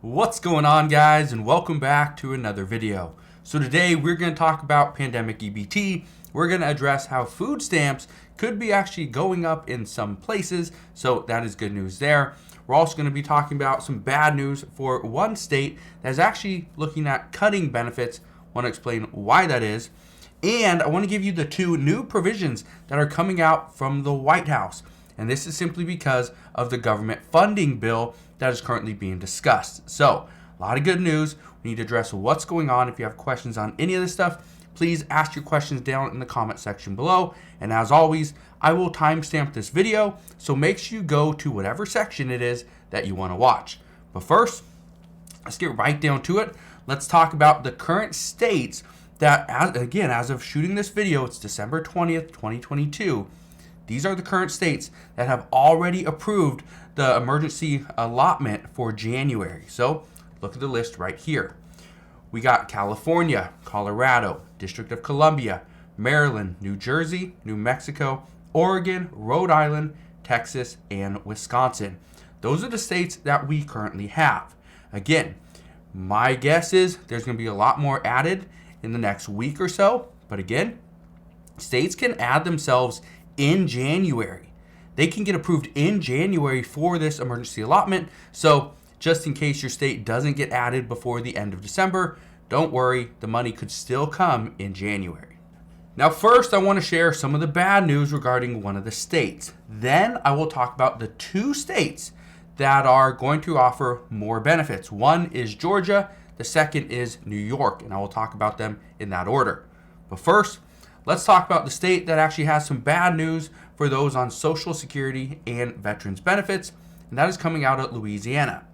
What's going on, guys, and welcome back to another video. So today we're going to talk about pandemic EBT. We're going to address how food stamps could be actually going up in some places, so that is good news there. We're also going to be talking about some bad news for one state that is actually looking at cutting benefits. I want to explain why that is. And I want to give you the two new provisions that are coming out from the White House. And this is simply because of the government funding bill that is currently being discussed. So, a lot of good news. We need to address what's going on. If you have questions on any of this stuff, please ask your questions down in the comment section below. And as always, I will timestamp this video, so make sure you go to whatever section it is that you want to watch. But first, let's get right down to it. Let's talk about the current states that, as of shooting this video, it's December 20th, 2022. These are the current states that have already approved the emergency allotment for January. So look at the list right here. We got California, Colorado, District of Columbia, Maryland, New Jersey, New Mexico, Oregon, Rhode Island, Texas, and Wisconsin. Those are the states that we currently have. Again, my guess is there's going to be a lot more added in the next week or so. But again, states can add themselves in January. They can get approved in January for this emergency allotment. So just in case your state doesn't get added before the end of December, don't worry, the money could still come in January. Now first, I want to share some of the bad news regarding one of the states. Then I will talk about the two states that are going to offer more benefits. One is Georgia, the second is New York, and I will talk about them in that order. But first, let's talk about the state that actually has some bad news for those on Social Security and veterans benefits, and that is coming out of Louisiana.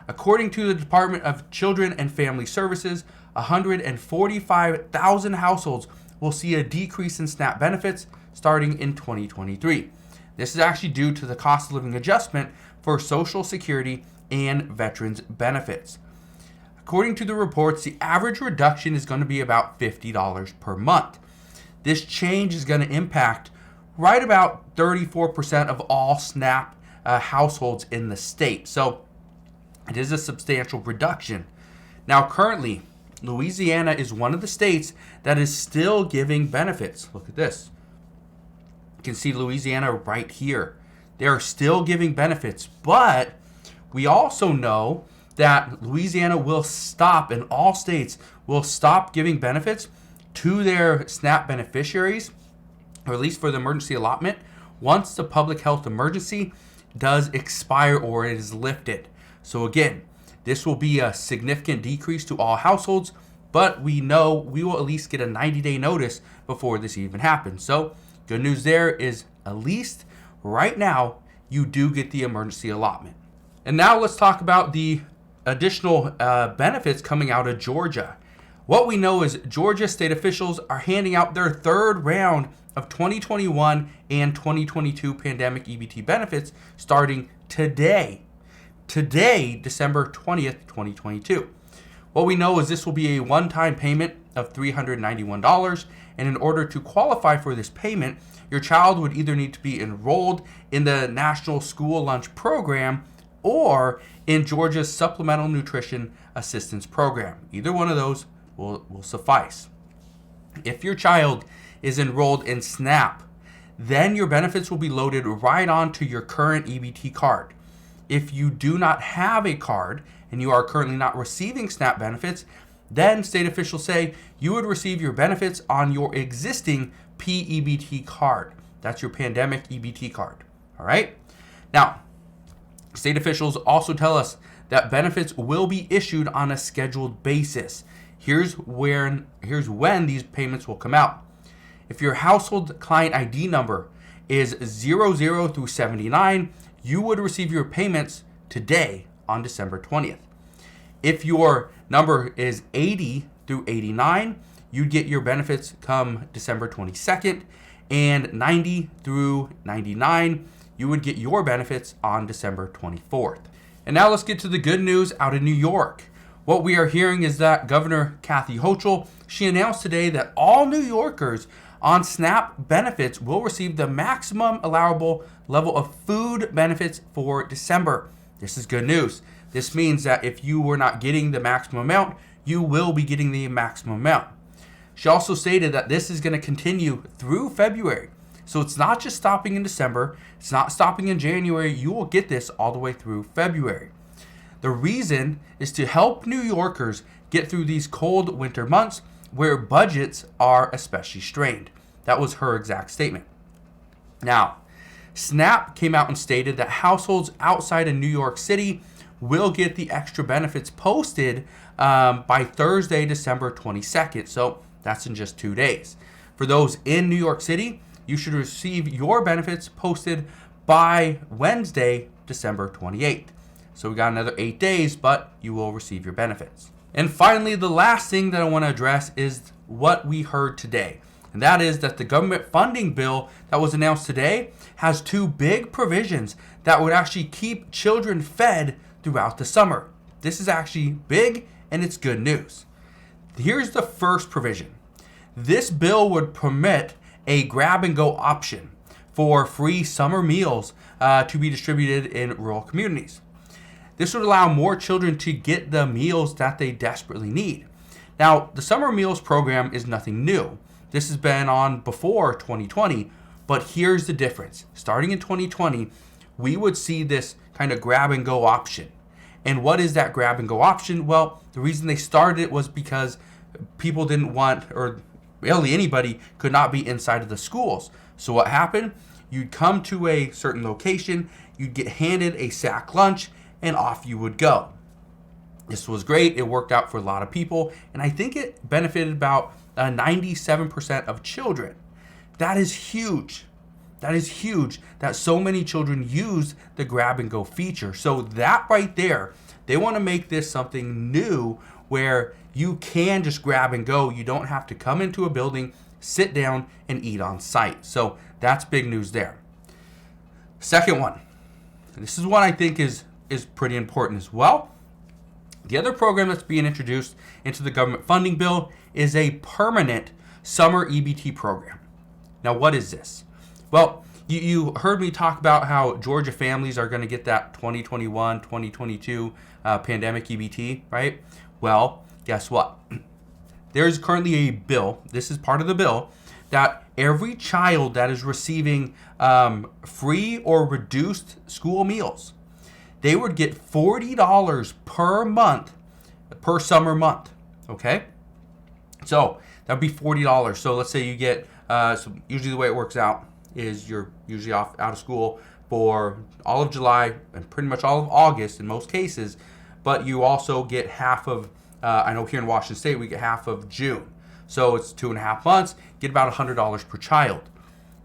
According to the Department of Children and Family Services, 145,000 households will see a decrease in SNAP benefits starting in 2023. This is actually due to the cost of living adjustment for Social Security and veterans benefits. According to the reports, the average reduction is going to be about $50 per month. This change is going to impact right about 34% of all SNAP households in the state. So it is a substantial reduction. Now currently, Louisiana is one of the states that is still giving benefits. Look at this. You can see Louisiana right here. They are still giving benefits, but we also know that Louisiana will stop, and all states will stop giving benefits to their SNAP beneficiaries, or at least for the emergency allotment, once the public health emergency does expire or it is lifted. So again, this will be a significant decrease to all households, but we know we will at least get a 90-day notice before this even happens. So good news there is, at least right now, you do get the emergency allotment. And now let's talk about the additional benefits coming out of Georgia. What we know is Georgia state officials are handing out their third round of 2021 and 2022 pandemic EBT benefits starting today. Today, December 20th, 2022. What we know is this will be a one-time payment of $391, and in order to qualify for this payment, your child would either need to be enrolled in the National School Lunch Program or in Georgia's Supplemental Nutrition Assistance Program. Either one of those will suffice. If your child is enrolled in SNAP, then your benefits will be loaded right onto your current EBT card. If you do not have a card and you are currently not receiving SNAP benefits, then state officials say you would receive your benefits on your existing p-ebt card. That's your pandemic EBT card. All right? Now, state officials also tell us that benefits will be issued on a scheduled basis. Here's when these payments will come out. If your household client ID number is 00 through 79, you would receive your payments today on December 20th. If your number is 80 through 89, you'd get your benefits come December 22nd, and 90 through 99, you would get your benefits on December 24th. And now let's get to the good news out of New York. What we are hearing is that Governor Kathy Hochul, she announced today that all New Yorkers on SNAP benefits will receive the maximum allowable level of food benefits for December. This is good news. This means that if you were not getting the maximum amount, you will be getting the maximum amount. She also stated that this is going to continue through February. So it's not just stopping in December. It's not stopping in January. You will get this all the way through February. The reason is to help New Yorkers get through these cold winter months where budgets are especially strained. That was her exact statement. Now, SNAP came out and stated that households outside of New York City will get the extra benefits posted by Thursday, December 22nd. So that's in just 2 days. For those in New York City, you should receive your benefits posted by Wednesday, December 28th. So we got another 8 days, but you will receive your benefits. And finally, the last thing that I want to address is what we heard today. And that is that the government funding bill that was announced today has 2 big provisions that would actually keep children fed throughout the summer. This is actually big and it's good news. Here's the first provision. This bill would permit a grab and go option for free summer meals to be distributed in rural communities. This would allow more children to get the meals that they desperately need. Now, the summer meals program is nothing new. This has been on before 2020, but here's the difference. Starting in 2020, we would see this kind of grab and go option. And what is that grab and go option? Well, the reason they started it was because people didn't want, or really anybody could not be inside of the schools. So what happened? You'd come to a certain location, you'd get handed a sack lunch, and off you would go. This was great. It worked out for a lot of people, and I think it benefited about 97% of children. That is huge. That is huge that so many children use the grab and go feature. So that right there, they want to make this something new where you can just grab and go. You don't have to come into a building, sit down, and eat on site. So that's big news there. Second one, this is one I think is pretty important as well. The other program that's being introduced into the government funding bill is a permanent summer EBT program. Now, what is this? Well, you heard me talk about how Georgia families are going to get that 2021, 2022 pandemic EBT, right? Well, guess what? There's currently a bill, this is part of the bill, that every child that is receiving free or reduced school meals, they would get $40 per month, per summer month, okay? So that would be $40. So let's say you get, so usually the way it works out is you're usually out of school for all of July and pretty much all of August in most cases, but you also get half of, I know here in Washington State, we get half of June. So it's 2.5 months, get about $100 per child.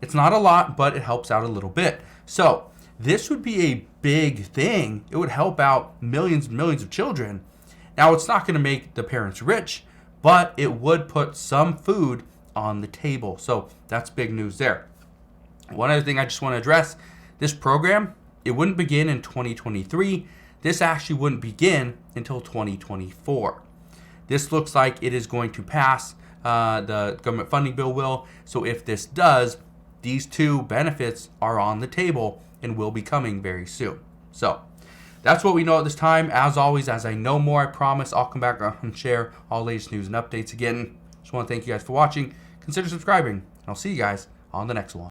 It's not a lot, but it helps out a little bit. So this would be a big thing. It would help out millions and millions of children. Now, it's not going to make the parents rich, but it would put some food on the table. So that's big news there. One other thing I just want to address, this program, it wouldn't begin in 2023. This actually wouldn't begin until 2024. This looks like it is going to pass. The government funding bill will. So if this does, these 2 benefits are on the table and will be coming very soon. So that's what we know at this time. As always, as I know more, I promise I'll come back and share all latest news and updates again. Just want to thank you guys for watching. Consider subscribing. I'll see you guys on the next one.